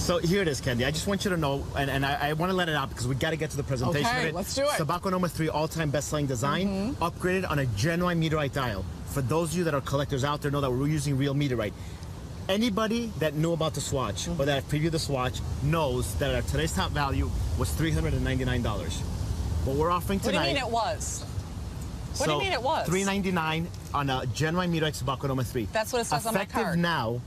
So here it is, Candy. I just want you to know, and I want to let it out because we got to get to the presentation of Okay, it. let's do it. Sub-aqua Noma 3 all-time best-selling design, upgraded on a genuine meteorite dial. For those of you that are collectors out there, know that we're using real meteorite. Anybody that knew about the swatch or that previewed the swatch knows that our today's top value was $399. What we're offering tonight. What do you mean it was? What do you mean it was? $399 on a genuine meteorite Sub-aqua Noma 3. That's what it says on my card. Effective now.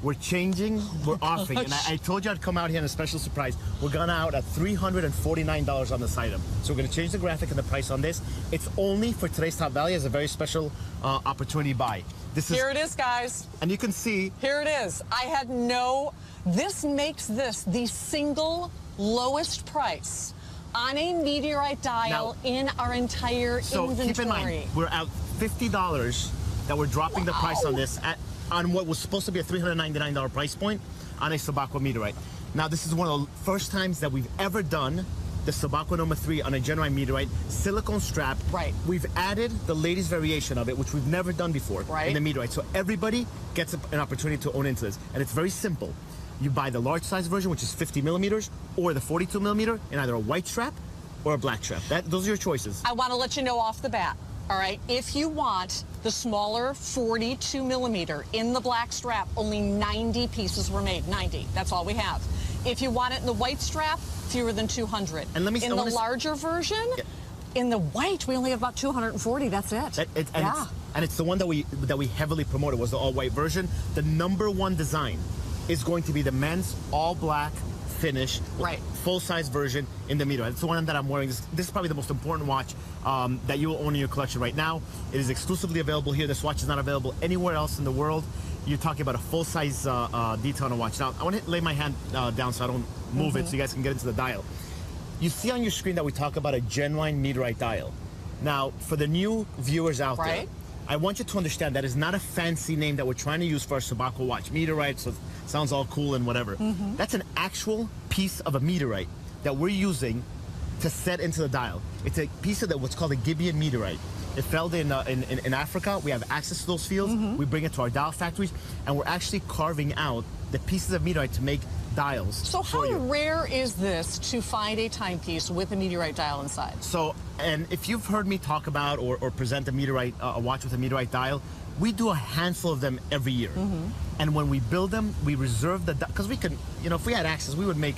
We're changing, we're offering, and I told you I'd come out here on a special surprise. We're going out at $349 on this item. So we're going to change the graphic and the price on this. It's only for today's top value as a very special opportunity buy. Here it is, guys. And you can see. Here it is. This makes this the single lowest price on a meteorite dial in our entire inventory. So keep in mind, we're at $50 that we're dropping the price on this on what was supposed to be a $399 price point on a Subaqua meteorite. Now, this is one of the first times that we've ever done the Subaqua Noma 3 on a genuine meteorite, silicone strap. Right. We've added the latest variation of it, which we've never done before in the meteorite. So everybody gets an opportunity to own into this. And it's very simple. You buy the large size version, which is 50 millimeters, or the 42 millimeter in either a white strap or a black strap. Those are your choices. I want to let you know off the bat. All right, if you want the smaller 42 millimeter in the black strap, only 90 pieces were made. 90, that's all we have. If you want it in the white strap, fewer than 200. And in the larger version, in the white, we only have about 240. That's it. And it's the one that we heavily promoted was the all white version. The #1 design is going to be the men's all black finish, full-size version in the meteorite. It's the one that I'm wearing. This is probably the most important watch that you will own in your collection right now. It is exclusively available here. This watch is not available anywhere else in the world. You're talking about a full-size detail on a watch. Now, I want to lay my hand down so I don't move it so you guys can get into the dial. You see on your screen that we talk about a genuine meteorite dial. Now, for the new viewers out there, I want you to understand that is not a fancy name that we're trying to use for our Subaqua watch. Meteorite, so it sounds all cool and whatever. That's an actual piece of a meteorite that we're using to set into the dial. It's a piece of what's called a giftin meteorite. It fell in Africa. We have access to those fields. We bring it to our dial factories, and we're actually carving out the pieces of meteorite to make dials. So how rare is this to find a timepiece with a meteorite dial inside? So, and if you've heard me talk about or present a meteorite, a watch with a meteorite dial, we do a handful of them every year. And when we build them, we reserve because we can, if we had access, we would make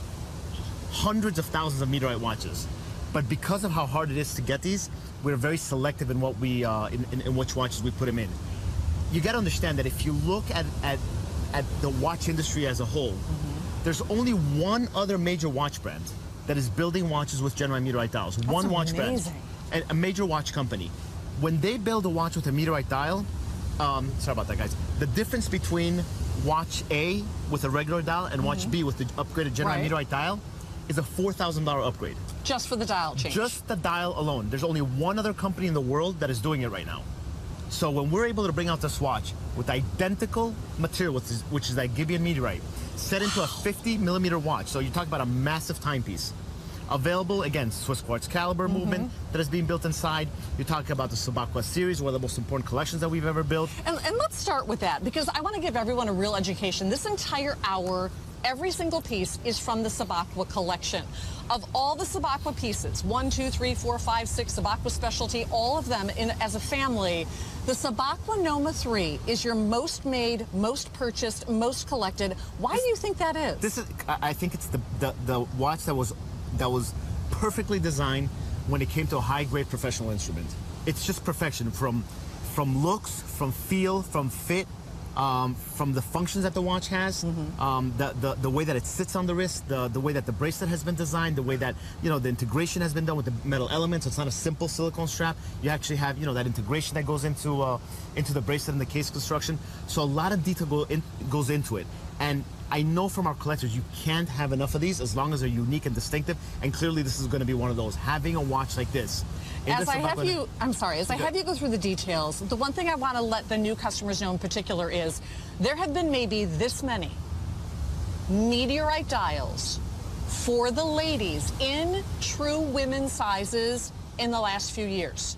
hundreds of thousands of meteorite watches. But because of how hard it is to get these, we're very selective in what we, in which watches we put them in. You got to understand that if you look at the watch industry as a whole, there's only one other major watch brand that is building watches with genuine meteorite dials. One watch brand, and a major watch company. When they build a watch with a meteorite dial, sorry about that, guys. The difference between watch A with a regular dial and watch B with the upgraded genuine meteorite dial is a $4,000 upgrade. Just for the dial change? Just the dial alone. There's only one other company in the world that is doing it right now. So when we're able to bring out this watch with identical material, which is that giftin meteorite, set into a 50 millimeter watch, so you're talking about a massive timepiece. Available, again, Swiss Quartz caliber movement that is being built inside. You're talking about the Subaqua series, one of the most important collections that we've ever built. And let's start with that, because I want to give everyone a real education. This entire hour, every single piece is from the Subaqua collection. Of all the Subaqua pieces, 1, 2, 3, 4, 5, 6, Subaqua specialty, all of them as a family, the Subaqua Noma 3 is your most made, most purchased, most collected. Why do you think that is? I think it's the watch that was perfectly designed when it came to a high-grade professional instrument. It's just perfection from looks, from feel, from fit, from the functions that the watch has, the way that it sits on the wrist, the way that the bracelet has been designed, the way that the integration has been done with the metal elements. It's not a simple silicone strap. You actually have that integration that goes into the bracelet and the case construction. So a lot of detail goes into it. And I know from our collectors you can't have enough of these as long as they're unique and distinctive. And clearly this is going to be one of those. Having a watch like this. As I have you go through the details, the one thing I want to let the new customers know in particular is there have been maybe this many meteorite dials for the ladies in true women's sizes in the last few years.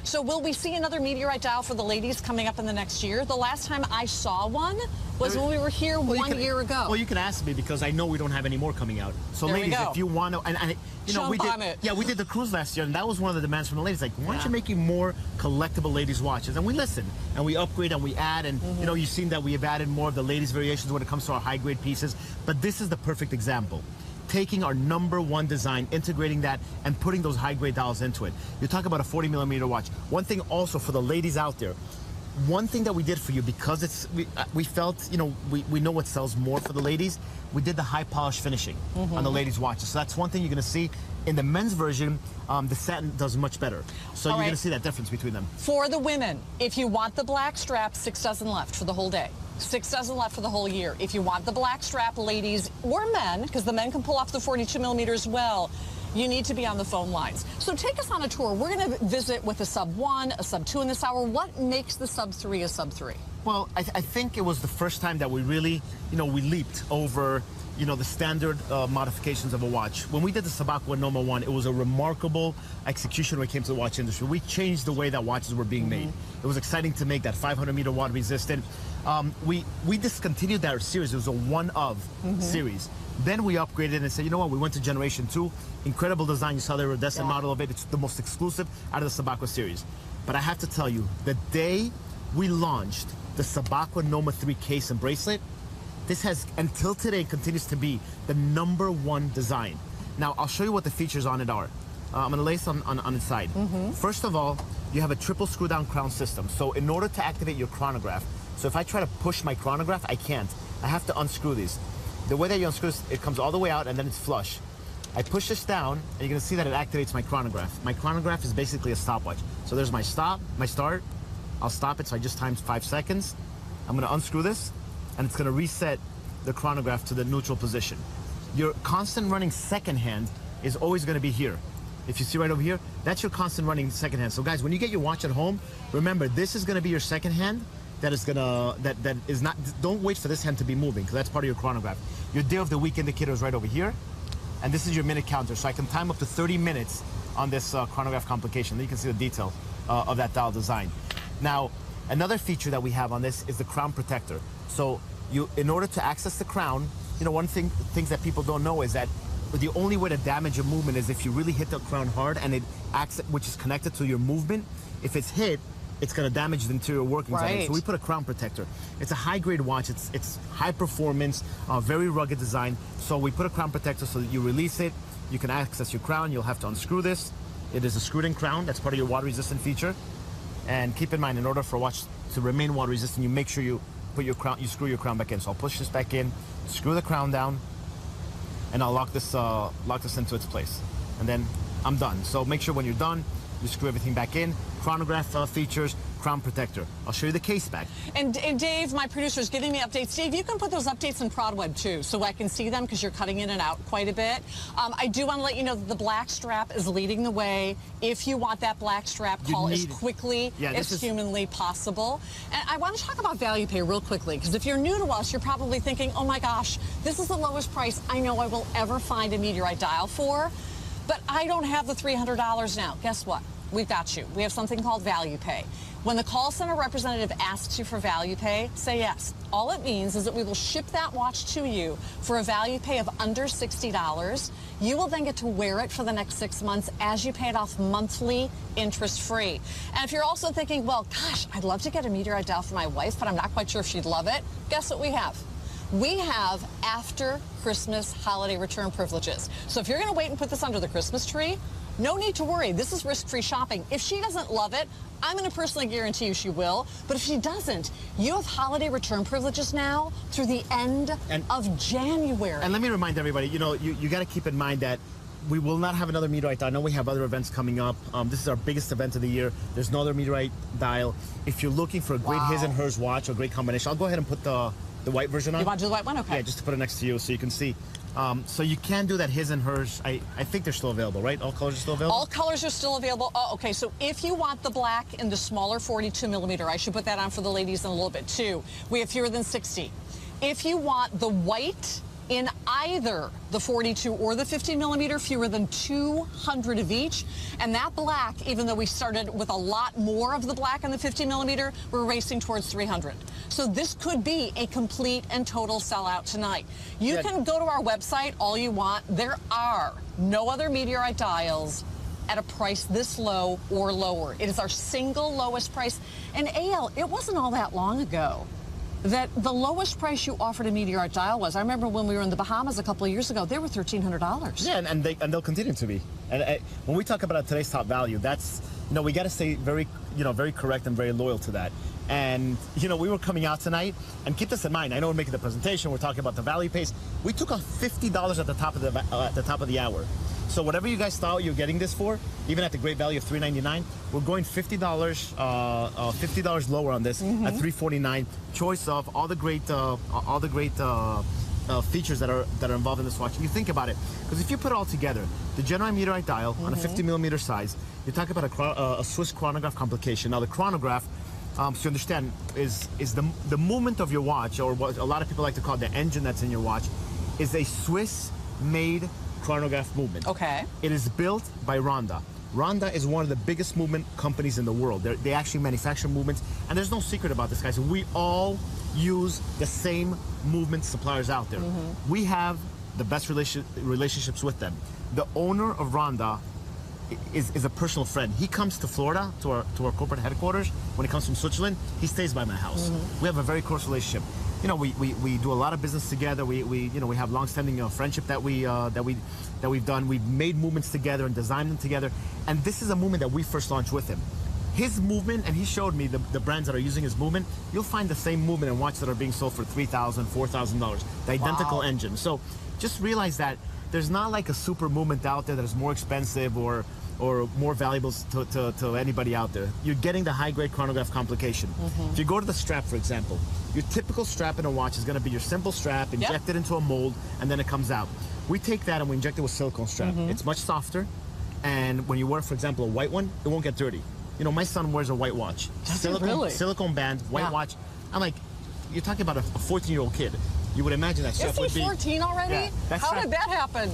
So will we see another Meteorite dial for the ladies coming up in the next year? The last time I saw one was when we were here one year ago. Well, you can ask me because I know we don't have any more coming out. So there ladies, if you want to, and you know, we did the cruise last year, and that was one of the demands from the ladies. Like, why don't you make more collectible ladies watches? And we listen, and we upgrade, and we add, and you know, you've seen that we have added more of the ladies variations when it comes to our high grade pieces. But this is the perfect example. Taking our #1 design, integrating that, and putting those high-grade dials into it. You talk about a 40mm watch. One thing also for the ladies out there, one thing that we did for you, because we felt, you know, we know what sells more for the ladies, we did the high polish finishing on the ladies' watches. So that's one thing you're going to see. In the men's version, the satin does much better. So you're going to see that difference between them. For the women, if you want the black strap, 6 dozen left for the whole day. 6 dozen left for the whole year. If you want the black strap, ladies or men, because the men can pull off the 42mm as well, you need to be on the phone lines. So take us on a tour. We're going to visit with a Sub-1, a Sub-2 in this hour. What makes the Sub-3 a Sub-3? Well, I think it was the first time that we really, you know, we leaped over, you know, the standard modifications of a watch. When we did the Sub-aqua Noma 1, it was a remarkable execution when it came to the watch industry. We changed the way that watches were being made. It was exciting to make that 500-meter water resistant. We discontinued that series. It was a one-of series. Then we upgraded and said, you know what, we went to generation 2. Incredible design. You saw the iridescent model of it. It's the most exclusive out of the Sub-aqua series. But I have to tell you, the day we launched the Sub-aqua Noma 3 case and bracelet, this has, until today, continues to be the #1 design. Now, I'll show you what the features on it are. I'm going to lace on the side. First of all, you have a triple screw-down crown system. So in order to activate your chronograph, so if I try to push my chronograph, I can't. I have to unscrew these. The way that you unscrew this, it comes all the way out, and then it's flush. I push this down, and you're going to see that it activates my chronograph. My chronograph is basically a stopwatch. So there's my stop, my start. I'll stop it, so I just timed 5 seconds. I'm going to unscrew this, and it's going to reset the chronograph to the neutral position. Your constant running second hand is always going to be here. If you see right over here, that's your constant running second hand. So guys, when you get your watch at home, remember this is going to be your second hand. That is gonna, that is not, don't wait for this hand to be moving, because that's part of your chronograph. Your day of the week indicator is right over here, and this is your minute counter. So I can time up to 30 minutes on this chronograph complication. Then you can see the detail of that dial design. Now, another feature that we have on this is the crown protector. So you, in order to access the crown, you know, things that people don't know is that the only way to damage a movement is if you really hit the crown hard and it acts, which is connected to your movement. If it's hit, it's going to damage the interior workings of it. So we put a crown protector. It's a high-grade watch. It's high performance, very rugged design. So we put a crown protector so that you release it, you can access your crown. You'll have to unscrew this. It is a screwed-in crown. That's part of your water-resistant feature. And keep in mind, in order for a watch to remain water-resistant, you make sure you put your crown, you screw your crown back in. So I'll push this back in, screw the crown down, and I'll lock this into its place. And then I'm done. So make sure when you're done, you screw everything back in. Chronograph features, crown protector. I'll show you the case back. And Dave, my producer, is giving me updates. Dave, you can put those updates in ProdWeb too, so I can see them, because you're cutting in and out quite a bit. I do want to let you know that the black strap is leading the way. If you want that black strap, call as quickly as humanly possible. And I want to talk about value pay real quickly, because if you're new to us, you're probably thinking, oh my gosh, this is the lowest price I know I will ever find a Meteorite dial for, but I don't have the $300 now. Guess what? We've got you. We have something called value pay. When the call center representative asks you for value pay, say yes. All it means is that we will ship that watch to you for a value pay of under $60. You will then get to wear it for the next 6 months as you pay it off monthly, interest-free. And if you're also thinking, well, gosh, I'd love to get a Meteorite dial for my wife, but I'm not quite sure if she'd love it, guess what we have? We have after Christmas holiday return privileges. So if you're going to wait and put this under the Christmas tree, no need to worry. This is risk-free shopping. If she doesn't love it, I'm going to personally guarantee you she will. But if she doesn't, you have holiday return privileges now through the end of January. And let me remind everybody, you know, you got to keep in mind that we will not have another Meteorite dial. I know we have other events coming up. This is our biggest event of the year. There's no other Meteorite dial. If you're looking for a great his and hers watch, a great combination, I'll go ahead and put the white version on. You want to do the white one? Okay. Yeah, just to put it next to you so you can see. So you can do that his and hers. I think they're still available, right? All colors are still available? All colors are still available. Oh, okay, so if you want the black in the smaller 42mm, I should put that on for the ladies in a little bit too. We have fewer than 60. If you want the white in either the 42 or the 50 millimeter, fewer than 200 of each. And that black, even though we started with a lot more of the black in the 50 millimeter, we're racing towards 300. So this could be a complete and total sellout tonight. You can go to our website all you want. There are no other Meteorite dials at a price this low or lower. It is our single lowest price. And AL, it wasn't all that long ago that the lowest price you offered a Meteorite dial was. I remember when we were in the Bahamas a couple of years ago, they were $1,300. Yeah, and they'll continue to be. And when we talk about today's top value, that's, we got to stay very, very correct and very loyal to that. And, we were coming out tonight, and keep this in mind. I know we're making the presentation. We're talking about the value pace. We took off $50 at the top of the hour. So whatever you guys thought you're getting this for, even at the great value of $3.99, we're going $50 lower on this at $3.49. Choice of all the great features that are involved in this watch. And you think about it, because if you put it all together, the genuine Meteorite dial on a 50 millimeter size, you're talking about a Swiss chronograph complication. Now the chronograph, so you understand, is the movement of your watch, or what a lot of people like to call the engine that's in your watch, is a Swiss-made chronograph movement. Okay. It is built by Ronda. Ronda is one of the biggest movement companies in the world. They actually manufacture movements, and there's no secret about this, guys. We all use the same movement suppliers out there. We have the best relationships with them. The owner of Ronda is a personal friend. He comes to Florida, to our corporate headquarters. When he comes from Switzerland, he stays by my house. We have a very close relationship. We do a lot of business together. We have long-standing friendship that we've done. We've made movements together and designed them together. And this is a movement that we first launched with him. His movement, and he showed me the brands that are using his movement. You'll find the same movement in watches that are being sold for $3,000, $4,000. The identical engine. So just realize that there's not like a super movement out there that is more expensive or more valuable to anybody out there. You're getting the high-grade chronograph complication. If you go to the strap, for example, your typical strap in a watch is going to be your simple strap, injected into a mold, and then it comes out. We take that and we inject it with silicone strap. It's much softer, and when you wear, for example, a white one, it won't get dirty. My son wears a white watch. Silicone band, white watch. I'm like, you're talking about a 14-year-old kid. You would imagine that strap would be... Is he 14 already? Yeah, How did that happen?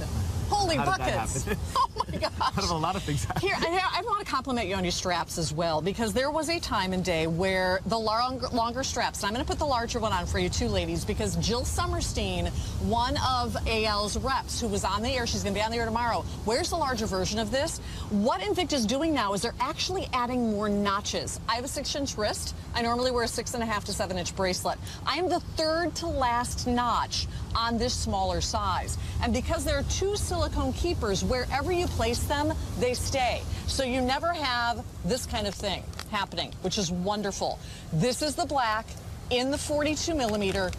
Holy buckets. Oh my gosh. Out of a lot of things happen. Here, I want to compliment you on your straps as well, because there was a time and day where the longer straps, and I'm going to put the larger one on for you two ladies, because Jill Summerstein, one of AL's reps who was on the air, she's going to be on the air tomorrow, wears the larger version of this. What Invicta is doing now is they're actually adding more notches. I have a 6-inch wrist. I normally wear a 6.5 to 7-inch bracelet. I am the third to last notch on this smaller size. And because there are two silicone keepers, wherever you place them, they stay. So you never have this kind of thing happening, which is wonderful. This is the black in the 42 millimeter.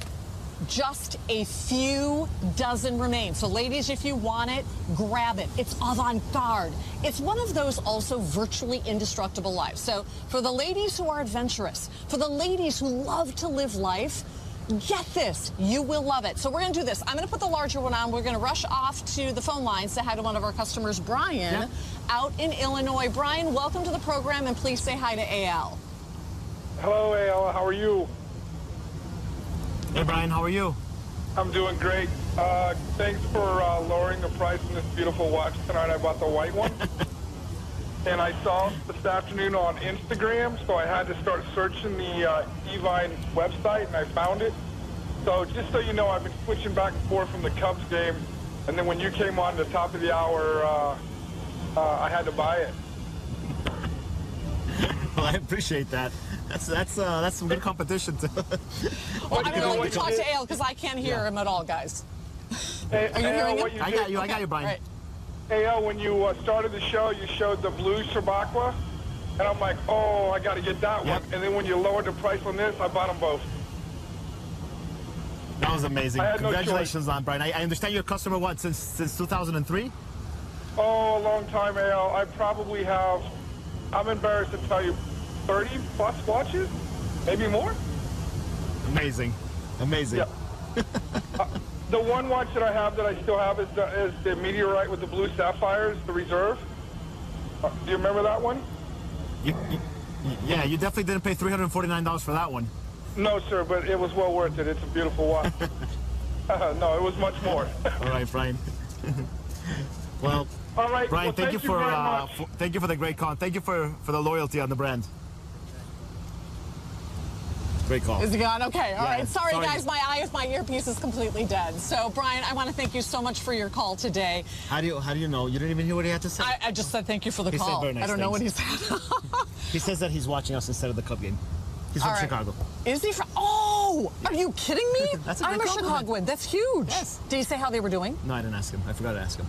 Just a few dozen remain. So ladies, if you want it, grab it. It's avant-garde. It's one of those also virtually indestructible lives. So for the ladies who are adventurous, for the ladies who love to live life, get this. You will love it. So we're going to do this. I'm going to put the larger one on. We're going to rush off to the phone line, say hi to one of our customers, Brian, out in Illinois. Brian, welcome to the program, and please say hi to AL. Hello, AL. How are you? Hey, Brian. How are you? I'm doing great. Thanks for lowering the price on this beautiful watch tonight. I bought the white one. And I saw it this afternoon on Instagram, so I had to start searching the Evine website, and I found it. So just so you know, I've been switching back and forth from the Cubs game, and then when you came on the top of the hour, I had to buy it. Well, I appreciate that. That's some good competition too. Well, I'm going to talk to AL because I can't hear him at all, guys. Hey, are you hearing him? I got you, Brian. Right. Hey, when you started the show, you showed the blue Subaqua, and I'm like, oh, I got to get that one. And then when you lowered the price on this, I bought them both. That was amazing. Congratulations no on Brian. I understand you're a customer, what, since 2003? Oh, a long time, Al. I probably have, I'm embarrassed to tell you, 30 plus watches, maybe more. Amazing. Yeah. The one watch that I have that I still have is the Meteorite with the blue sapphires, the Reserve. Do you remember that one? Yeah, you definitely didn't pay $349 for that one. No, sir, but it was well worth it. It's a beautiful watch. No, it was much more. All right, Brian. Well, All right, Brian, well, thank you for very much. thank you for the great call. Thank you for the loyalty on the brand. Great call. Is he gone? Okay, all Yeah, right. Sorry, sorry. guys, my earpiece is completely dead. So, Brian, I want to thank you so much for your call today. How do you know? You didn't even hear what he had to say? I just said thank you for the He said call. very nice I don't know what he things. said. He says that he's watching us instead of the Cub game. He's from All right. Chicago. Is he from? Oh, are you kidding me? That's a I'm good a compliment. Chicagoan. That's huge. Yes. Did he say how they were doing? No, I didn't ask him. I forgot to ask him.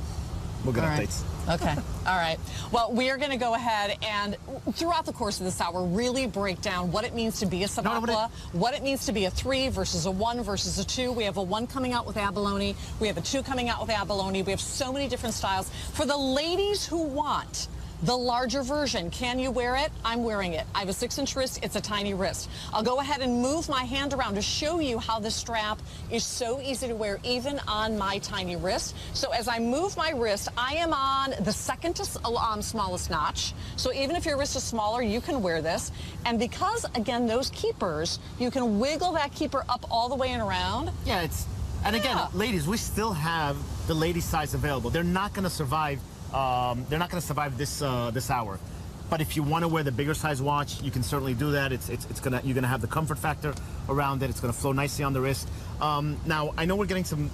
We'll get All right. updates. Okay. All right. Well, we are going to go ahead and, throughout the course of this hour, really break down what it means to be a Subaqua, what it means to be a 3 versus a 1 versus a 2. We have a 1 coming out with abalone. We have a 2 coming out with abalone. We have so many different styles. For the ladies who want the larger version, can you wear it? I'm wearing it. I have a 6-inch wrist. It's a tiny wrist. I'll go ahead and move my hand around to show you how the strap is so easy to wear, even on my tiny wrist. So as I move my wrist, I am on the second to smallest notch. So even if your wrist is smaller, you can wear this. And because, again, those keepers, you can wiggle that keeper up all the way and around. Yeah, and again, Yeah. ladies, we still have the lady size available. They're not going to survive. They're not going to survive this hour. But if you want to wear the bigger size watch, you can certainly do that. You're gonna have the comfort factor around it. It's gonna flow nicely on the wrist. Now I know we're getting some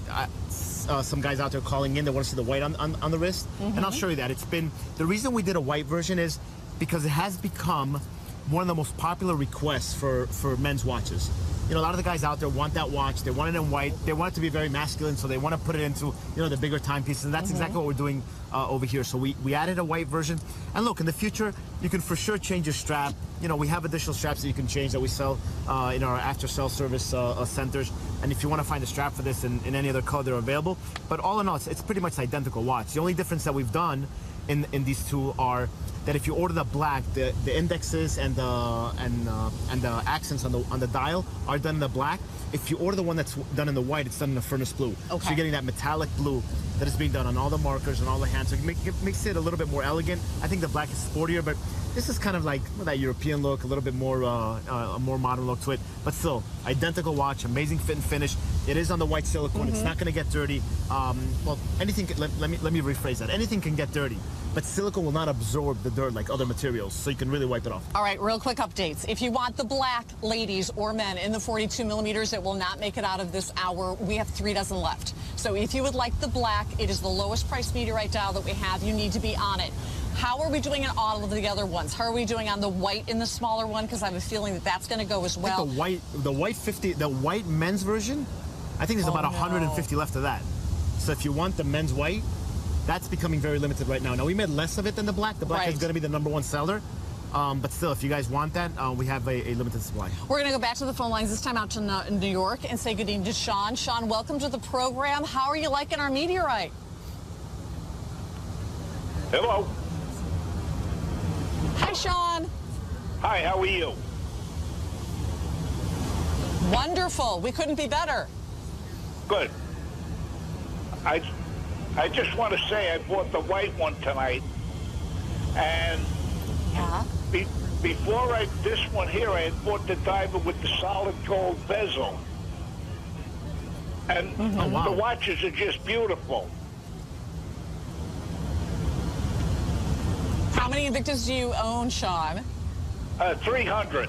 guys out there calling in. They want to see the white on the wrist, and I'll show you that. The reason we did a white version is because it has become one of the most popular requests for men's watches. You know, a lot of the guys out there want that watch. They want it in white. They want it to be very masculine, so they want to put it into, the bigger timepieces. And that's exactly what we're doing over here. So we added a white version. And look, in the future, you can for sure change your strap. You know, we have additional straps that you can change that we sell in our after-sale service centers. And if you want to find a strap for this in any other color, they're available. But all in all, it's pretty much identical watch. The only difference that we've done in these two are that if you order the black, the indexes and the accents on the dial are done in the black. If you order the one that's done in the white, it's done in the furnace blue. Okay. So you're getting that metallic blue that is being done on all the markers and all the hands. So it makes it a little bit more elegant. I think the black is sportier, but this is kind of like that European look, a little bit more a more modern look to it. But still, identical watch, amazing fit and finish. It is on the white silicone. It's not going to get dirty. Well, anything. Let me rephrase that. Anything can get dirty, but silicone will not absorb the dirt like other materials, so you can really wipe it off. All right, real quick updates. If you want the black, ladies or men, in the 42 millimeters, it will not make it out of this hour. We have 3 dozen left. So if you would like the black, it is the lowest price Meteorite dial that we have. You need to be on it. How are we doing on all of the other ones? How are we doing on the white in the smaller one? Because I have a feeling that that's going to go as well. I think the white men's version, I think there's about 150 left of that. So if you want the men's white, that's becoming very limited right now. Now, we made less of it than the black. The black is going to be the #1 seller. But still, if you guys want that, we have a limited supply. We're going to go back to the phone lines, this time out to New York, and say good evening to Sean. Sean, welcome to the program. How are you liking our Meteorite? Hello. Hi, Sean. Hi, how are you? Wonderful. We couldn't be better. Good. I just want to say I bought the white one tonight, and Yeah. before this one here, I had bought the diver with the solid gold bezel, and wow. the watches are just beautiful. How many Invictas do you own, Sean? 300.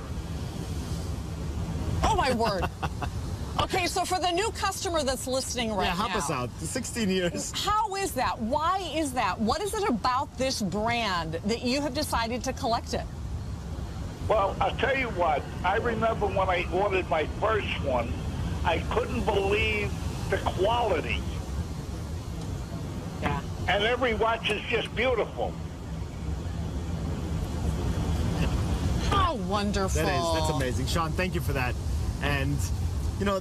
Oh, my word. Okay, so for the new customer that's listening right now. Yeah, help us out. 16 years. How is that? Why is that? What is it about this brand that you have decided to collect it? Well, I'll tell you what. I remember when I ordered my first one, I couldn't believe the quality. Yeah. And every watch is just beautiful. How wonderful. That's amazing. Sean, thank you for that. And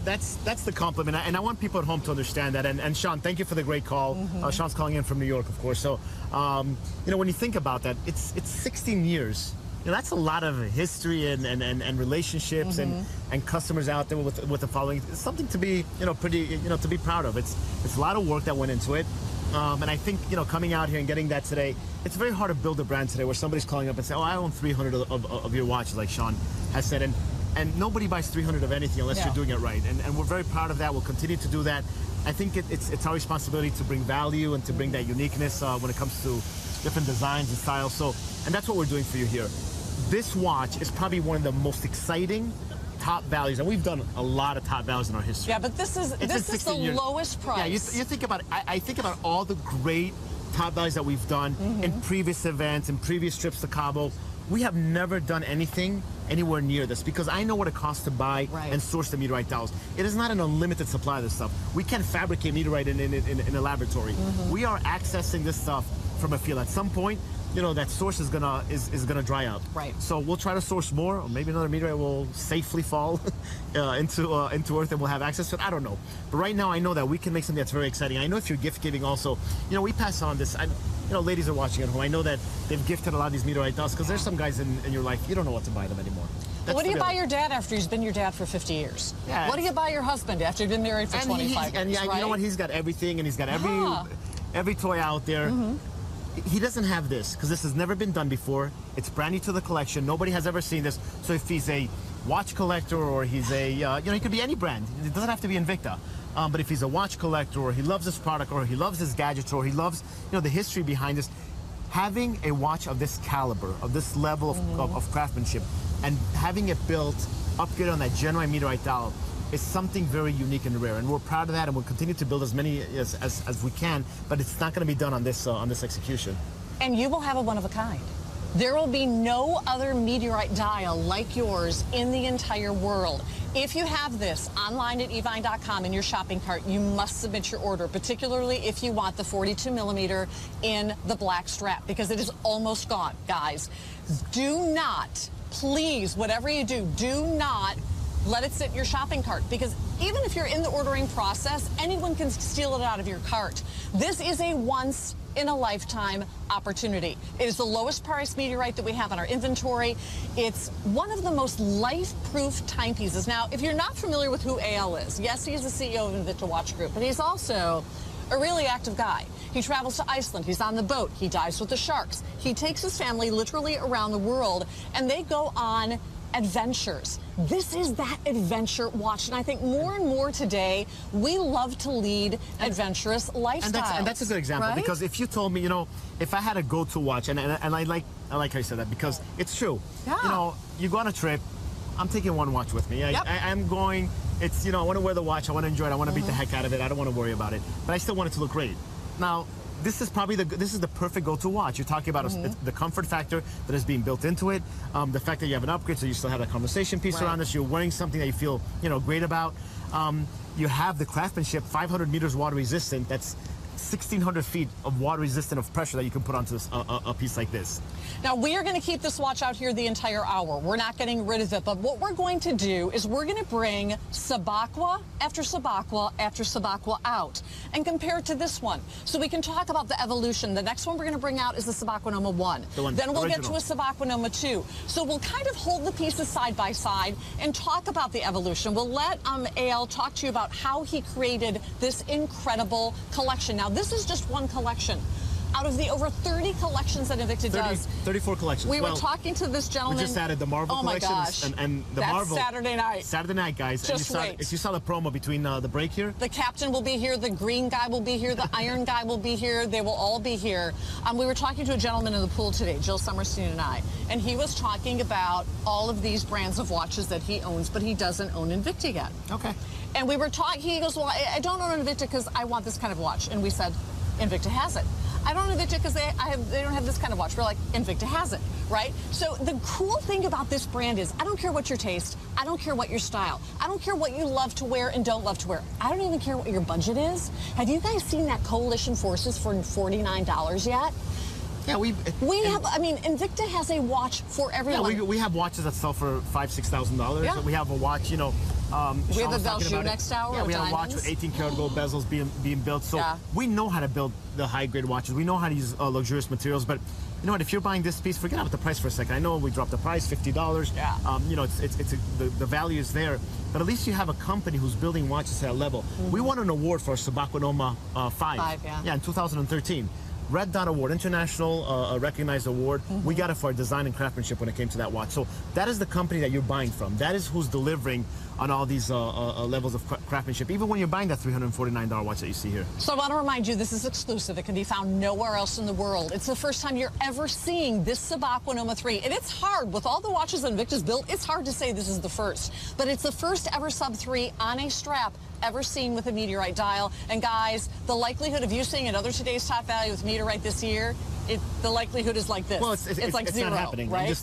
that's the compliment, and I want people at home to understand that. And Sean, thank you for the great call. Sean's calling in from New York, of course. So when you think about that, it's 16 years. That's a lot of history and relationships and customers out there with the following. It's something to be pretty to be proud of. It's a lot of work that went into it. And I think, coming out here and getting that today, it's very hard to build a brand today where somebody's calling up and saying, oh, I own 300 of your watches, like Sean has said. And And nobody buys 300 of anything unless No. you're doing it right. And we're very proud of that. We'll continue to do that. I think it's our responsibility to bring value and to bring that uniqueness when it comes to different designs and styles. So, and that's what we're doing for you here. This watch is probably one of the most exciting top values, and we've done a lot of top values in our history. Yeah, but this is the 16 years. lowest price. Yeah, you think about it. I think about all the great top values that we've done in previous events and previous trips to Cabo. We have never done anything anywhere near this because I know what it costs to buy and source the Meteorite dials. It is not an unlimited supply of this stuff. We can't fabricate Meteorite in a laboratory. We are accessing this stuff from a field. At some point, you know, that source is gonna dry up. Right. So we'll try to source more, or maybe another meteorite will safely fall into Earth and we'll have access to it. I don't know. But right now, I know that we can make something that's very exciting. I know if you're gift giving, also, you know, we pass on this. You know, ladies are watching at home. I know that they've gifted a lot of these Meteorite dust because there's some guys in your life you don't know what to buy them anymore. Well, what do you buy your dad after he's been your dad for 50 years? Yeah, what do you buy your husband after you've been married for 25 years? And yeah, right? you know what? He's got everything, and he's got every toy out there. He doesn't have this because this has never been done before. It's brand new to the collection. Nobody has ever seen this. So if he's a watch collector or he's a, you know, he could be any brand. It doesn't have to be Invicta. But if he's a watch collector or he loves this product or he loves his gadgets or he loves, you know, the history behind this, having a watch of this caliber, of this level of craftsmanship, and having it built, upgraded on that genuine Meteorite dial, is something very unique and rare, and we're proud of that, and we'll continue to build as many as we can, but it's not going to be done on this execution. And you will have a one of a kind. There will be no other Meteorite dial like yours in the entire world. If you have this online at evine.com in your shopping cart, you must submit your order, particularly if you want the 42 millimeter in the black strap, because it is almost gone, guys. Do not, please, whatever you do not let it sit in your shopping cart, because even if you're in the ordering process, anyone can steal it out of your cart. This is a once-in-a-lifetime opportunity. It is the lowest priced Meteorite that we have in our inventory. It's one of the most life-proof timepieces. Now, if you're not familiar with who AL is, yes, he's the CEO of Invicta Watch Group, but he's also a really active guy. He travels to Iceland. He's on the boat. He dives with the sharks. He takes his family literally around the world, and they go on adventures. This is that adventure watch, and I think more and more today we love to lead adventurous lifestyles. And that's a good example, right? because if you told me, you know, if I had a go-to watch, and I like how you said that, because it's true. Yeah. You know, you go on a trip, I'm taking one watch with me. I'm going. It's, you know, I want to wear the watch. I want to enjoy it. I want to beat the heck out of it. I don't want to worry about it, but I still want it to look great. Now, this is probably the perfect go-to watch. You're talking about the comfort factor that is being built into it, the fact that you have an upgrade, so you still have that conversation piece around this. You're wearing something that you feel, you know, great about. You have the craftsmanship, 500 meters water resistant. That's 1,600 feet of water resistant of pressure that you can put onto a piece like this. Now, we are going to keep this watch out here the entire hour. We're not getting rid of it, but what we're going to do is we're going to bring Subaqua after Subaqua after Subaqua out and compare it to this one, so we can talk about the evolution. The next one we're going to bring out is the Sub-aqua Noma 1. Then we'll get to a Sub-aqua Noma 2. So we'll kind of hold the pieces side by side and talk about the evolution. We'll let AL talk to you about how he created this incredible collection. Now, this is just one collection out of the over 30 collections that Invicta does. 34 collections. We were talking to this gentleman. We just added the Marvel collection. Oh my gosh. And the That's Marvel. Saturday night. Saturday night, guys. Just wait. If you saw the promo between the break here. The captain will be here. The green guy will be here. The iron guy will be here. They will all be here. We were talking to a gentleman in the pool today, Jill Summerstein and I, and he was talking about all of these brands of watches that he owns, but he doesn't own Invicta yet. Okay. And we were talking, he goes, well, I don't own Invicta because I want this kind of watch. And we said, Invicta has it. I don't own Invicta because they don't have this kind of watch. We're like, Invicta has it, right? So the cool thing about this brand is I don't care what your taste. I don't care what your style. I don't care what you love to wear and don't love to wear. I don't even care what your budget is. Have you guys seen that Coalition Forces for $49 yet? Yeah, we have. I mean, Invicta has a watch for everyone. Yeah, we have watches that sell for $5,000-$6,000. Yeah. We have a watch, you know. We have the Belgium next hour. Yeah, we have a watch with 18-karat gold bezels being built. So we know how to build the high-grade watches. We know how to use luxurious materials. But you know what? If you're buying this piece, forget about the price for a second. I know we dropped the price, $50. Yeah. You know, the value is there. But at least you have a company who's building watches at that level. We won an award for our Sub-aqua Noma 5. Yeah. Yeah, in 2013. Red Dot Award, international recognized award. We got it for our design and craftsmanship when it came to that watch. So that is the company that you're buying from. That is who's delivering on all these levels of craftsmanship, even when you're buying that $349 watch that you see here. So I want to remind you, this is exclusive. It can be found nowhere else in the world. It's the first time you're ever seeing this Sub-aqua Noma 3. And it's hard, with all the watches that Invicta's built, it's hard to say this is the first. But it's the first ever Sub 3 on a strap ever seen with a Meteorite dial. And guys, the likelihood of you seeing another today's top value with Meteorite this year, the likelihood is like this. Well, it's like zero, not happening. right?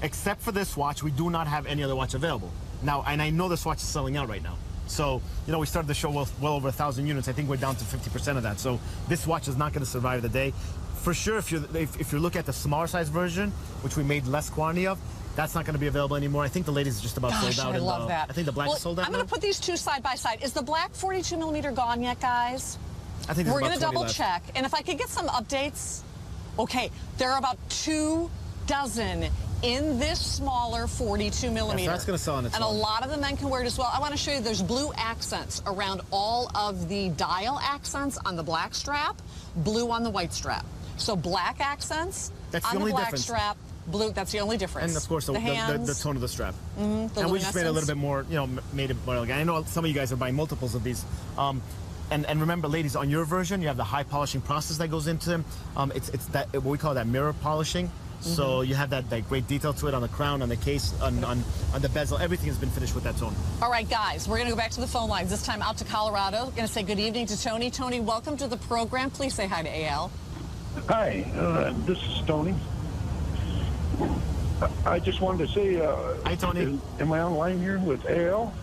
Except for this watch, we do not have any other watch available. Now, and I know this watch is selling out right now. So, you know, we started the show well over 1,000 units. I think we're down to 50% of that. So this watch is not going to survive the day. For sure, if you look at the smaller size version, which we made less quantity of, that's not going to be available anymore. I think the ladies are just about sold out. I love that. I think the black is sold out. I'm going to put these two side by side. Is the black 42 millimeter gone yet, guys? I think we're going to double check. And if I could get some updates. Okay, there are about 2 dozen in this smaller 42 millimeter. So that's going to sell on its own. And a lot of the men can wear it as well. I want to show you there's blue accents around all of the dial accents on the black strap, blue on the white strap. So black accents on the black strap, blue, that's the only difference. And of course, the tone of the strap. And we just made it a little bit more, you know, made it more elegant. I know some of you guys are buying multiples of these. And remember, ladies, on your version, you have the high polishing process that goes into them. It's that what we call that mirror polishing. So you have that great detail to it on the crown, on the case, on the bezel. Everything has been finished with that tone. All right, guys, we're going to go back to the phone lines, this time out to Colorado. Going to say good evening to Tony. Tony, welcome to the program. Please say hi to AL. Hi, this is Tony. I just wanted to say, hi, Tony. Am I online here with AL?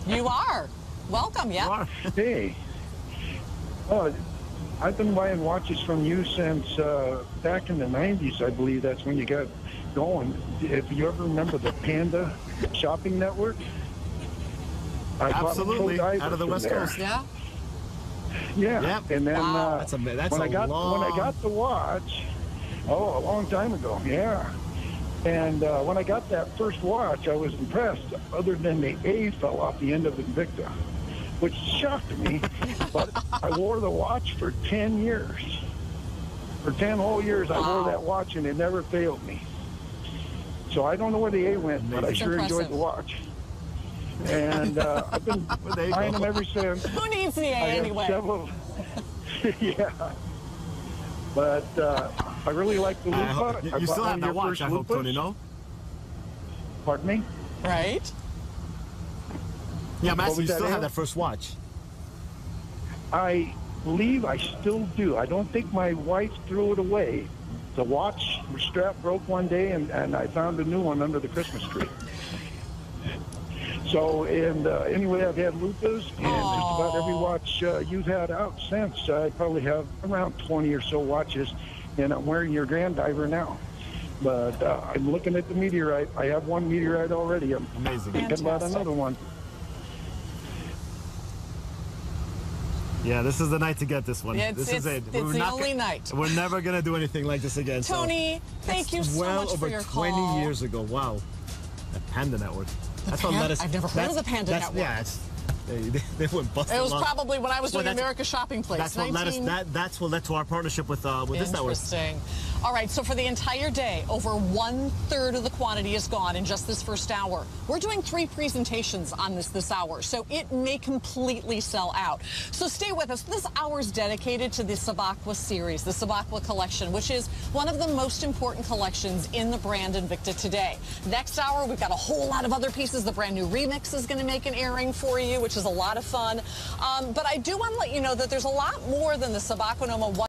You are. Welcome, yeah. You are. Hey. I've been buying watches from you since back in the 90s, I believe. That's when you got going. If you ever remember the Panda Shopping Network? Absolutely, out of the West Coast. Yeah. Yeah. Yep. And then that's when I got the watch, a long time ago, yeah. And when I got that first watch, I was impressed, other than the A fell off the end of Invicta, which shocked me. But I wore the watch for 10 years. For 10 whole years, I wore that watch, and it never failed me. So I don't know where the A went, but I sure enjoyed the watch. And I've been buying them ever since. Who needs the A anyway? Several, yeah. But I really like the Lupa. You still have that watch, I hope, Tony, no? Pardon me? Right. Yeah, Master, you still have that first watch. I believe I still do. I don't think my wife threw it away. The watch strap broke one day, and I found a new one under the Christmas tree. So, and anyway, I've had Lupas, and just about every watch you've had out since. I probably have around 20 or so watches, and I'm wearing your Grand Diver now. But I'm looking at the Meteorite. I have one Meteorite already. I'm amazing. thinking about another one. Yeah, this is the night to get this one. This is it. It's the only night. We're never going to do anything like this again. Tony, thank you so much for your call. Well over 20 years ago. Wow. The Panda Network. I've never heard of the Panda Network. Yeah, they went busted. It was probably when I was doing America's Shopping Place. That's what led to our partnership with this network. Interesting. All right, so for the entire day, over 1/3 of the quantity is gone in just this first hour. We're doing 3 presentations on this hour, so it may completely sell out. So stay with us. This hour is dedicated to the Subaqua series, the Subaqua collection, which is one of the most important collections in the brand Invicta today. Next hour, we've got a whole lot of other pieces. The brand new Remix is going to make an airing for you, which is a lot of fun. But I do want to let you know that there's a lot more than the Sub-aqua Noma